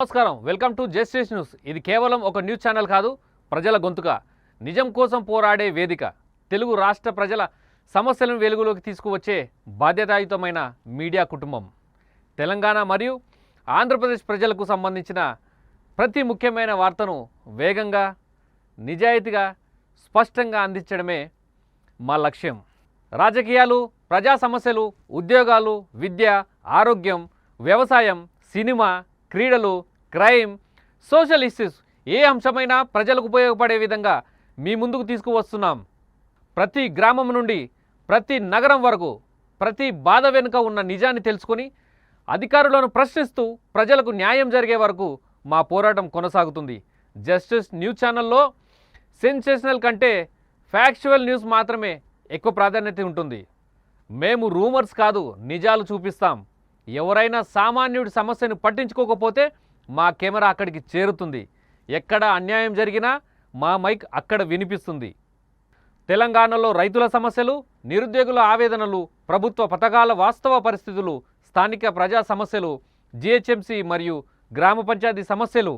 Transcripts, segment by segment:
నమస్కారం, welcome to justice news. ఇది కేవలం ఒక న్యూస్ ఛానల్ కాదు, ప్రజల గొంతుక, నిజం కోసం పోరాడే వేదిక. తెలుగు రాష్ట్ర ప్రజల సమస్యలను వెలుగులోకి తీసుకువచ్చే బాధ్యతాయుతమైన మీడియా కుటుంబం. తెలంగాణ మరియు ఆంధ్రప్రదేశ్ ప్రజలకు సంబంధించిన ప్రతి ముఖ్యమైన వార్తను వేగంగా, నిజాయితీగా, స్పష్టంగా అందించడమే మా లక్ష్యం. రాజకీయాలు, ప్రజా సమస్యలు, ఉద్యోగాలు, విద్య, ఆరోగ్యం, వ్యవసాయం, సినిమా, క్రీడలు, క్రైమ్, సోషల్ ఇష్యూస్ ఏ అంశమైనా ప్రజలకు ఉపయోగపడే విధంగా మీ ముందుకు తీసుకువస్తున్నాం. ప్రతి గ్రామం నుండి ప్రతి నగరం వరకు ప్రతి బాధ వెనుక ఉన్న నిజాన్ని తెలుసుకొని అధికారులను ప్రశ్నిస్తూ ప్రజలకు న్యాయం జరిగే వరకు మా పోరాటం కొనసాగుతుంది. జస్టిస్ న్యూస్ ఛానల్లో సెన్సేషనల్ కంటే ఫ్యాక్చువల్ న్యూస్ మాత్రమే ఎక్కువ ప్రాధాన్యత ఉంటుంది. మేము రూమర్స్ కాదు, నిజాలు చూపిస్తాం. ఎవరైనా సామాన్యుడి సమస్యను పట్టించుకోకపోతే మా కెమెరా అక్కడికి చేరుతుంది. ఎక్కడ అన్యాయం జరిగినా మా మైక్ అక్కడ వినిపిస్తుంది. తెలంగాణలో రైతుల సమస్యలు, నిరుద్యోగుల ఆవేదనలు, ప్రభుత్వ పథకాల వాస్తవ పరిస్థితులు, స్థానిక ప్రజా సమస్యలు, జిహెచ్ఎంసీ మరియు గ్రామ పంచాయతీ సమస్యలు,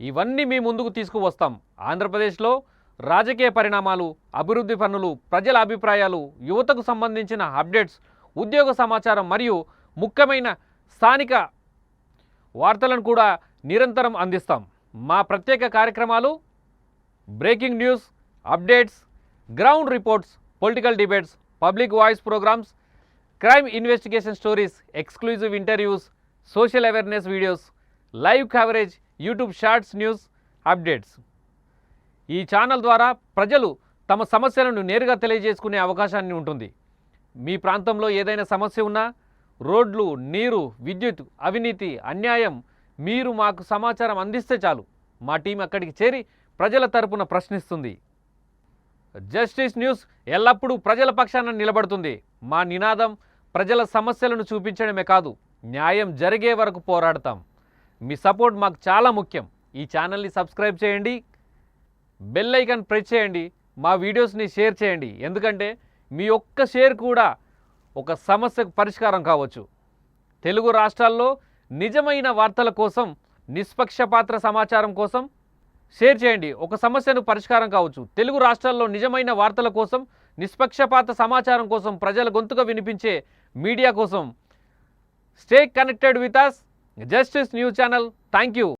ఇవన్నీ మీ ముందుకు తీసుకువస్తాం. ఆంధ్రప్రదేశ్లో రాజకీయ పరిణామాలు, అభివృద్ధి పనులు, ప్రజల అభిప్రాయాలు, యువతకు సంబంధించిన అప్డేట్స్, ఉద్యోగ సమాచారం మరియు ముఖ్యమైన స్థానిక వార్తలను కూడా నిరంతరం అందిస్తాం. మా ప్రత్యేక కార్యక్రమాలు breaking news, updates, ground reports, political debates, public voice programmes, crime investigation stories, exclusive interviews, social awareness videos, live coverage, YouTube shorts, news updates. ఈ ఛానల్ ద్వారా ప్రజలు తమ సమస్యలను నేరుగా తెలియజేసుకునే అవకాశాన్ని ఉంటుంది. మీ ప్రాంతంలో ఏదైనా సమస్య ఉన్నా, రోడ్లు, నీరు, విద్యుత్, అవినీతి, అన్యాయం, మీరు మాకు సమాచారం అందిస్తే చాలు, మా టీం అక్కడికి చేరి ప్రజల తరపున ప్రశ్నిస్తుంది. జస్టిస్ న్యూస్ ఎల్లప్పుడూ ప్రజల పక్షాన నిలబడుతుంది. మా నినాదం ప్రజల సమస్యలను చూపించడమే కాదు, న్యాయం జరిగే వరకు పోరాడతాం. మీ సపోర్ట్ మాకు చాలా ముఖ్యం. ఈ ఛానల్ని సబ్స్క్రైబ్ చేయండి, బెల్ ఐకాన్ ప్రెస్ చేయండి, మా వీడియోస్ని షేర్ చేయండి. ఎందుకంటే మీ ఒక్క షేర్ కూడా ఒక సమస్యకు పరిష్కారం కావచ్చు. తెలుగు రాష్ట్రాల్లో నిజమైన వార్తల కోసం, నిష్పక్షపాత సమాచారం కోసం షేర్ చేయండి. ఒక సమస్యను పరిష్కారం కావచ్చు. తెలుగు రాష్ట్రాల్లో నిజమైన వార్తల కోసం, నిష్పక్షపాత సమాచారం కోసం, ప్రజల గొంతుగా వినిపించే మీడియా కోసం stay connected with us, justice news channel. Thank you.